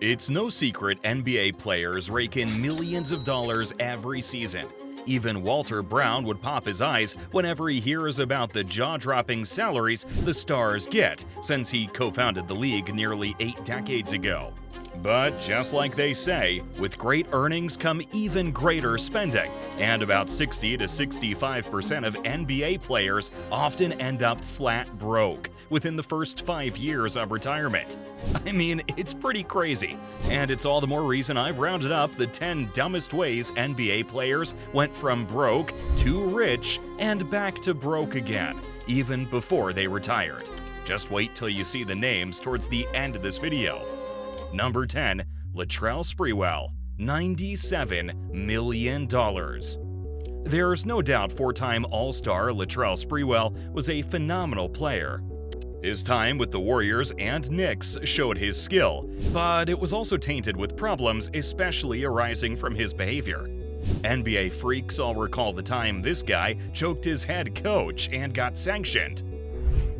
It's no secret NBA players rake in millions of dollars every season. Even Walter Brown would pop his eyes whenever he hears about the jaw-dropping salaries the stars get, since he co-founded the league nearly 8 decades ago. But just like they say, with great earnings come even greater spending, and about 60 to 65% of NBA players often end up flat broke within the first 5 years of retirement. I mean, it's pretty crazy, and it's all the more reason I've rounded up the 10 dumbest ways NBA players went from broke to rich and back to broke again, even before they retired. Just wait till you see the names towards the end of this video. Number 10. Latrell Sprewell, $97 million. There's no doubt four-time All-Star Latrell Sprewell was a phenomenal player. His time with the Warriors and Knicks showed his skill, but it was also tainted with problems, especially arising from his behavior. NBA freaks all recall the time this guy choked his head coach and got sanctioned.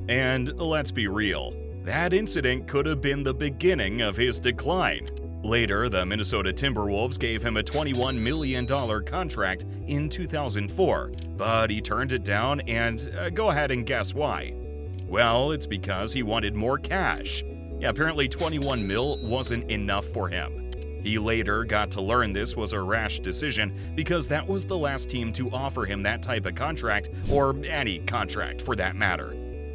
And let's be real, that incident could have been the beginning of his decline. Later, the Minnesota Timberwolves gave him a $21 million contract in 2004, but he turned it down, and go ahead and guess why. Well, it's because he wanted more cash. Yeah, apparently 21 mil wasn't enough for him. He later got to learn this was a rash decision because that was the last team to offer him that type of contract, or any contract for that matter.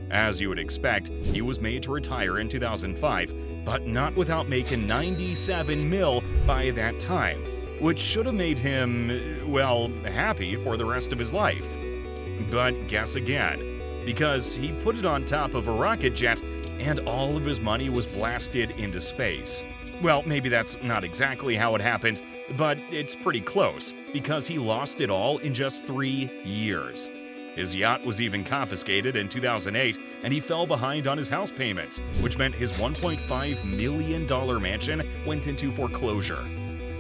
As you would expect, he was made to retire in 2005, but not without making 97 mil by that time, which should have made him, well, happy for the rest of his life. But guess again. Because he put it on top of a rocket jet, and all of his money was blasted into space. Well, maybe that's not exactly how it happened, but it's pretty close, because he lost it all in just 3 years. His yacht was even confiscated in 2008, and he fell behind on his house payments, which meant his $1.5 million mansion went into foreclosure.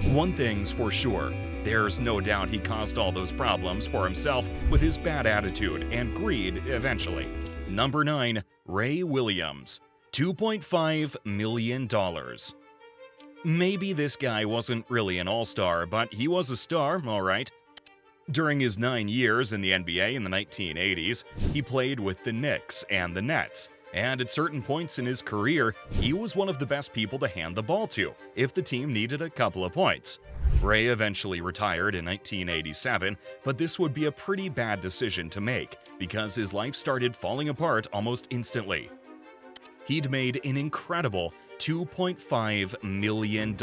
One thing's for sure. There's no doubt he caused all those problems for himself with his bad attitude and greed eventually. Number 9. Ray Williams, $2.5 million. Maybe this guy wasn't really an all-star, but he was a star, alright. During his 9 years in the NBA in the 1980s, he played with the Knicks and the Nets, and at certain points in his career, he was one of the best people to hand the ball to if the team needed a couple of points. Ray eventually retired in 1987, but this would be a pretty bad decision to make because his life started falling apart almost instantly. He'd made an incredible $2.5 million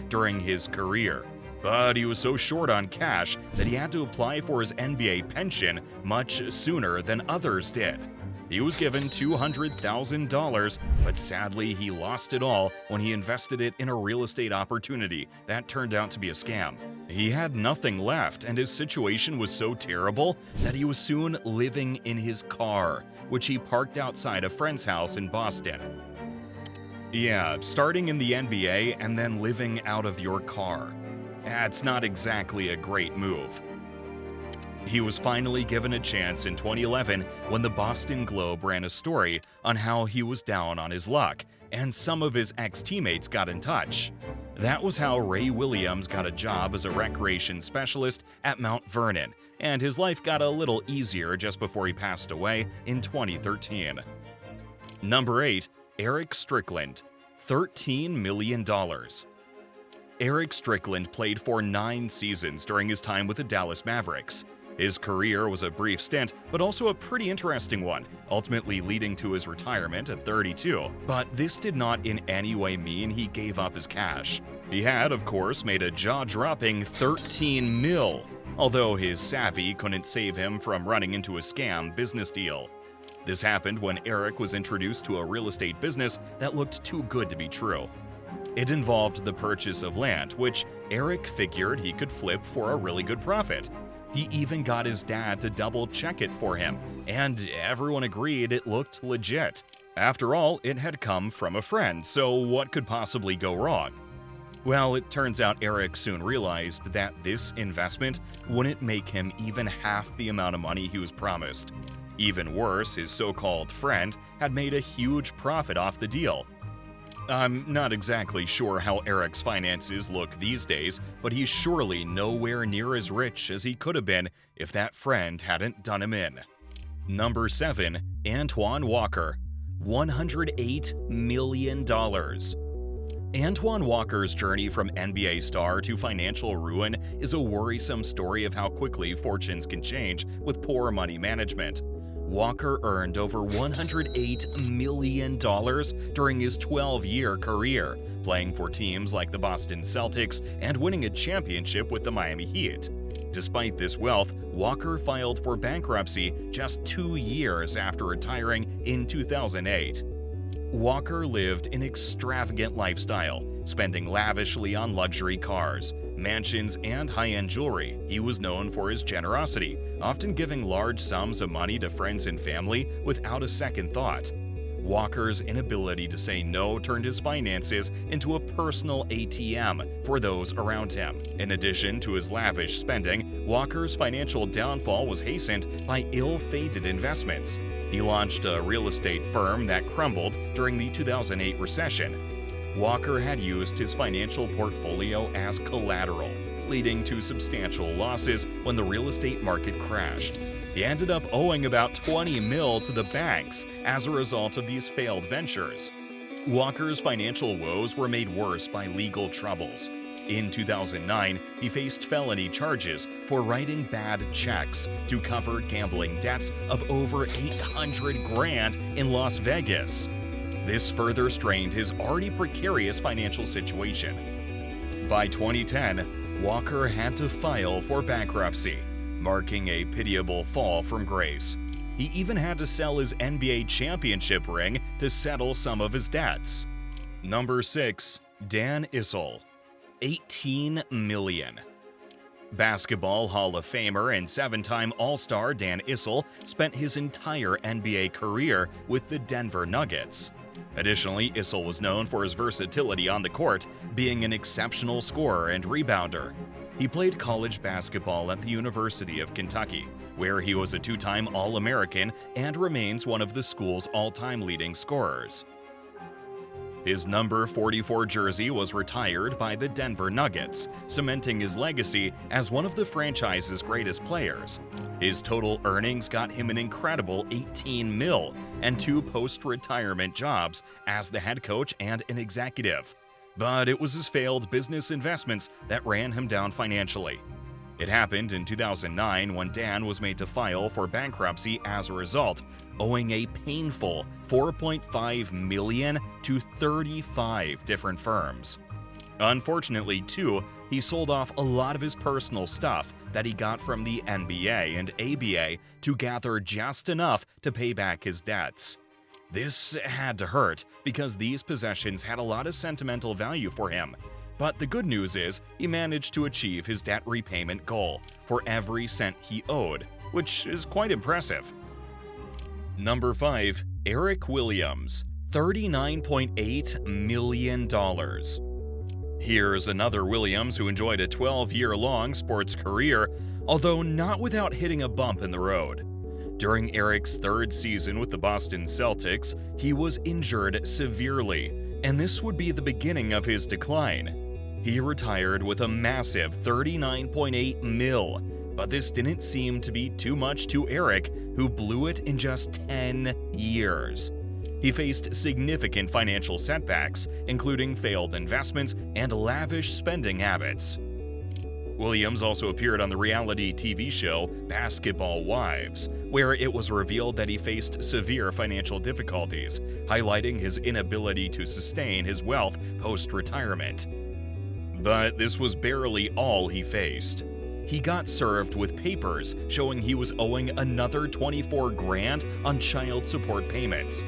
during his career, but he was so short on cash that he had to apply for his NBA pension much sooner than others did. He was given $200,000, but sadly he lost it all when he invested it in a real estate opportunity that turned out to be a scam. He had nothing left, and his situation was so terrible that he was soon living in his car, which he parked outside a friend's house in Boston. Yeah, starting in the NBA and then living out of your car. That's not exactly a great move. He was finally given a chance in 2011 when the Boston Globe ran a story on how he was down on his luck, and some of his ex-teammates got in touch. That was how Ray Williams got a job as a recreation specialist at Mount Vernon, and his life got a little easier just before he passed away in 2013. Number 8. Eric Strickland, $13 million. Eric Strickland played for 9 seasons during his time with the Dallas Mavericks. His career was a brief stint, but also a pretty interesting one, ultimately leading to his retirement at 32. But this did not in any way mean he gave up his cash. He had, of course, made a jaw-dropping 13 mil, although his savvy couldn't save him from running into a scam business deal. This happened when Eric was introduced to a real estate business that looked too good to be true. It involved the purchase of land, which Eric figured he could flip for a really good profit. He even got his dad to double-check it for him, and everyone agreed it looked legit. After all, it had come from a friend, so what could possibly go wrong? Well, it turns out Eric soon realized that this investment wouldn't make him even half the amount of money he was promised. Even worse, his so-called friend had made a huge profit off the deal. I'm not exactly sure how Eric's finances look these days, but he's surely nowhere near as rich as he could have been if that friend hadn't done him in. Number 7. Antoine Walker, $108 million. Antoine Walker's journey from NBA star to financial ruin is a worrisome story of how quickly fortunes can change with poor money management. Walker earned over $108 million during his 12-year career, playing for teams like the Boston Celtics and winning a championship with the Miami Heat. Despite this wealth, Walker filed for bankruptcy just 2 years after retiring in 2008. Walker lived an extravagant lifestyle, spending lavishly on luxury cars, mansions, and high-end jewelry. He was known for his generosity, often giving large sums of money to friends and family without a second thought. Walker's inability to say no turned his finances into a personal ATM for those around him. In addition to his lavish spending, Walker's financial downfall was hastened by ill-fated investments. He launched a real estate firm that crumbled during the 2008 recession. Walker had used his financial portfolio as collateral, leading to substantial losses when the real estate market crashed. He ended up owing about $20 million to the banks as a result of these failed ventures. Walker's financial woes were made worse by legal troubles. In 2009, he faced felony charges for writing bad checks to cover gambling debts of over $800,000 in Las Vegas. This further strained his already precarious financial situation. By 2010, Walker had to file for bankruptcy, marking a pitiable fall from grace. He even had to sell his NBA championship ring to settle some of his debts. Number 6. Dan Issel, $18 million. Basketball Hall of Famer and 7-time All-Star Dan Issel spent his entire NBA career with the Denver Nuggets. Additionally, Issel was known for his versatility on the court, being an exceptional scorer and rebounder. He played college basketball at the University of Kentucky, where he was a 2-time All-American and remains one of the school's all-time leading scorers. His number 44 jersey was retired by the Denver Nuggets, cementing his legacy as one of the franchise's greatest players. His total earnings got him an incredible $18 million and 2 post-retirement jobs as the head coach and an executive. But it was his failed business investments that ran him down financially. It happened in 2009 when Dan was made to file for bankruptcy as a result, owing a painful $4.5 million to 35 different firms. Unfortunately, too, he sold off a lot of his personal stuff that he got from the NBA and ABA to gather just enough to pay back his debts. This had to hurt because these possessions had a lot of sentimental value for him. But the good news is he managed to achieve his debt repayment goal for every cent he owed, which is quite impressive. Number 5. Eric Williams, $39.8 million. Here's another Williams who enjoyed a 12-year-long sports career, although not without hitting a bump in the road. During Eric's 3rd season with the Boston Celtics, he was injured severely, and this would be the beginning of his decline. He retired with a massive $39.8 million, but this didn't seem to be too much to Eric, who blew it in just 10 years. He faced significant financial setbacks, including failed investments and lavish spending habits. Williams also appeared on the reality TV show Basketball Wives, where it was revealed that he faced severe financial difficulties, highlighting his inability to sustain his wealth post-retirement. But this was barely all he faced. He got served with papers showing he was owing another $24,000 on child support payments.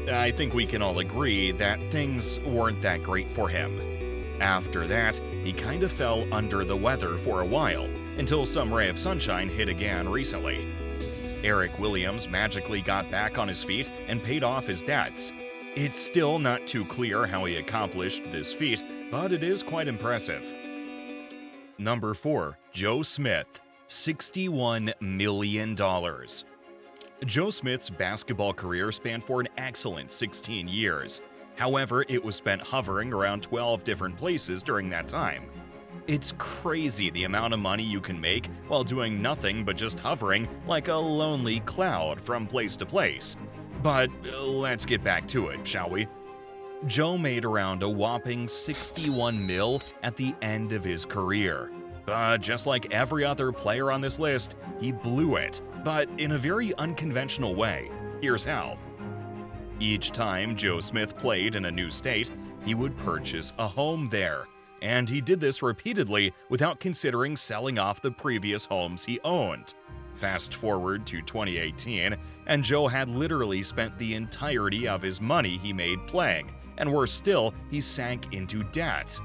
I think we can all agree that things weren't that great for him. After that, he kind of fell under the weather for a while, until some ray of sunshine hit again recently. Eric Williams magically got back on his feet and paid off his debts. It's still not too clear how he accomplished this feat, but it is quite impressive. Number 4. Joe Smith, $61 million. Joe Smith's basketball career spanned for an excellent 16 years. However, it was spent hovering around 12 different places during that time. It's crazy the amount of money you can make while doing nothing but just hovering like a lonely cloud from place to place. But let's get back to it, shall we? Joe made around a whopping 61 mil at the end of his career. But just like every other player on this list, he blew it, but in a very unconventional way. Here's how. Each time Joe Smith played in a new state, he would purchase a home there. And he did this repeatedly without considering selling off the previous homes he owned. Fast forward to 2018, and Joe had literally spent the entirety of his money he made playing, and worse still, he sank into debt.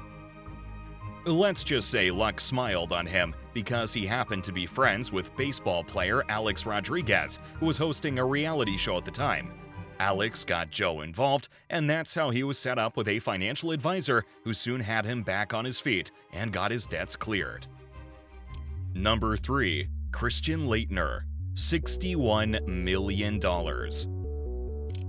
Let's just say luck smiled on him because he happened to be friends with baseball player Alex Rodriguez, who was hosting a reality show at the time. Alex got Joe involved, and that's how he was set up with a financial advisor who soon had him back on his feet and got his debts cleared. Number 3. Christian Laettner, $61 million.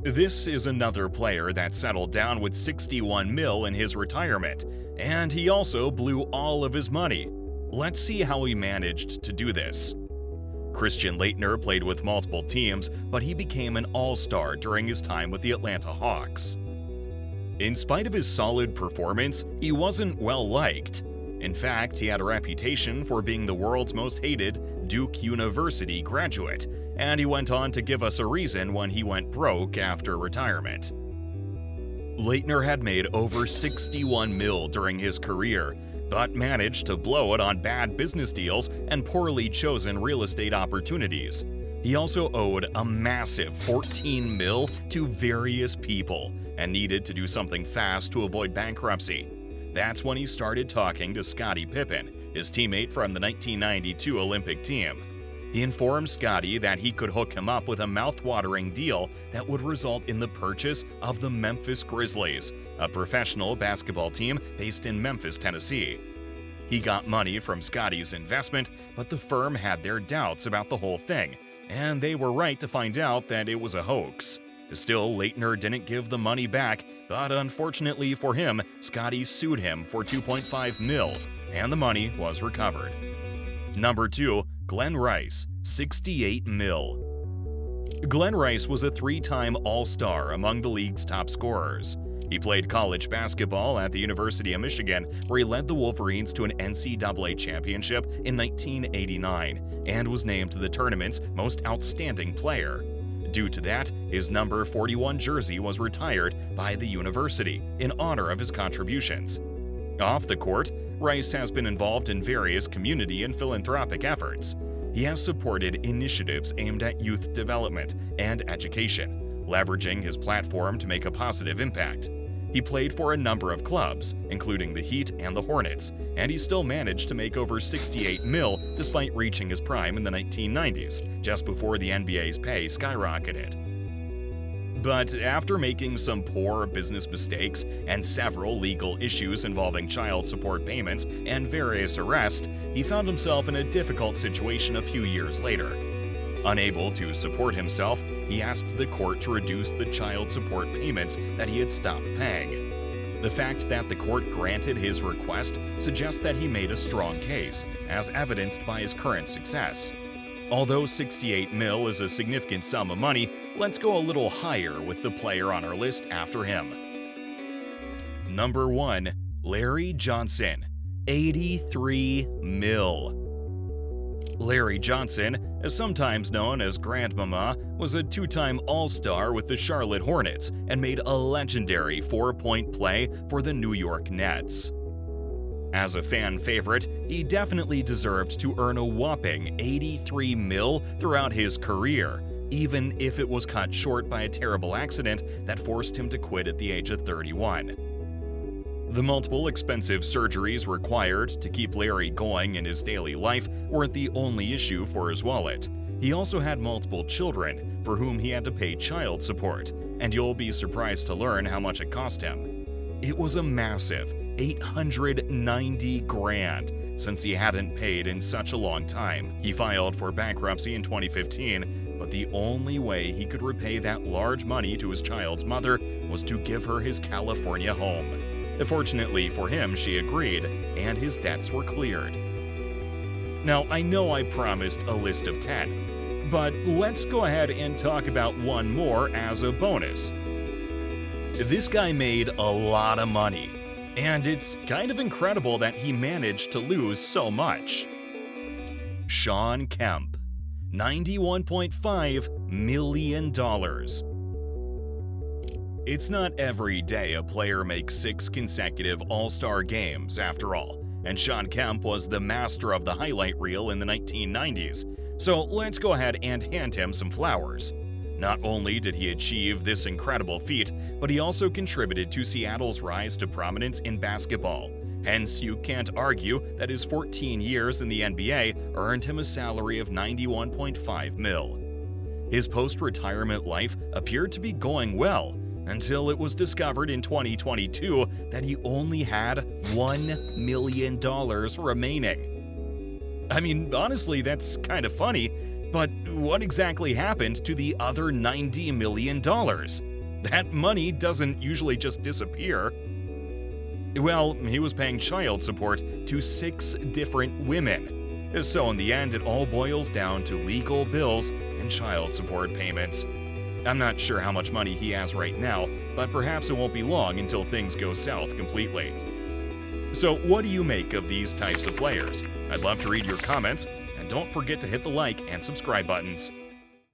This is another player that settled down with 61 mil in his retirement, and he also blew all of his money. Let's see how he managed to do this. Christian Laettner played with multiple teams, but he became an all-star during his time with the Atlanta Hawks. In spite of his solid performance, he wasn't well-liked. In fact, he had a reputation for being the world's most hated Duke University graduate, and he went on to give us a reason when he went broke after retirement. Laettner had made over 61 mil during his career, but managed to blow it on bad business deals and poorly chosen real estate opportunities. He also owed a massive 14 mil to various people and needed to do something fast to avoid bankruptcy. That's when he started talking to Scottie Pippen, his teammate from the 1992 Olympic team. He informed Scottie that he could hook him up with a mouth-watering deal that would result in the purchase of the Memphis Grizzlies, a professional basketball team based in Memphis, Tennessee. He got money from Scottie's investment, but the firm had their doubts about the whole thing, and they were right to find out that it was a hoax. Still, Laettner didn't give the money back, but unfortunately for him, Scottie sued him for $2.5 mil, and the money was recovered. Number 2. Glenn Rice, $68 mil. Glenn Rice was a 3-time All-Star among the league's top scorers. He played college basketball at the University of Michigan, where he led the Wolverines to an NCAA championship in 1989 and was named the tournament's most outstanding player. Due to that, his number 41 jersey was retired by the university in honor of his contributions. Off the court, Rice has been involved in various community and philanthropic efforts. He has supported initiatives aimed at youth development and education, leveraging his platform to make a positive impact. He played for a number of clubs, including the Heat and the Hornets, and he still managed to make over 68 mil despite reaching his prime in the 1990s, just before the NBA's pay skyrocketed. But after making some poor business mistakes and several legal issues involving child support payments and various arrests, he found himself in a difficult situation a few years later. Unable to support himself, he asked the court to reduce the child support payments that he had stopped paying. The fact that the court granted his request suggests that he made a strong case, as evidenced by his current success. Although 68 mil is a significant sum of money, let's go a little higher with the player on our list after him. Number 1. Larry Johnson, 83 mil. Larry Johnson, sometimes known as Grandmama, was a 2-time All-Star with the Charlotte Hornets and made a legendary 4-point play for the New York Nets. As a fan favorite, he definitely deserved to earn a whopping 83 mil throughout his career, even if it was cut short by a terrible accident that forced him to quit at the age of 31. The multiple expensive surgeries required to keep Larry going in his daily life weren't the only issue for his wallet. He also had multiple children for whom he had to pay child support, and you'll be surprised to learn how much it cost him. It was a massive $890,000 since he hadn't paid in such a long time. He filed for bankruptcy in 2015, but the only way he could repay that large money to his child's mother was to give her his California home. Fortunately for him, she agreed, and his debts were cleared. Now, I know I promised a list of 10, but let's go ahead and talk about one more as a bonus. This guy made a lot of money, and it's kind of incredible that he managed to lose so much. Shawn Kemp, $91.5 million. It's not every day a player makes 6 consecutive All-Star games, after all, and Shawn Kemp was the master of the highlight reel in the 1990s, so let's go ahead and hand him some flowers. Not only did he achieve this incredible feat, but he also contributed to Seattle's rise to prominence in basketball. Hence, you can't argue that his 14 years in the NBA earned him a salary of $91.5 million. His post-retirement life appeared to be going well, until it was discovered in 2022 that he only had $1 million remaining. I mean, honestly, that's kind of funny, but what exactly happened to the other $90 million? That money doesn't usually just disappear. Well, he was paying child support to 6 different women. So in the end, it all boils down to legal bills and child support payments. I'm not sure how much money he has right now, but perhaps it won't be long until things go south completely. So what do you make of these types of players? I'd love to read your comments, and don't forget to hit the like and subscribe buttons.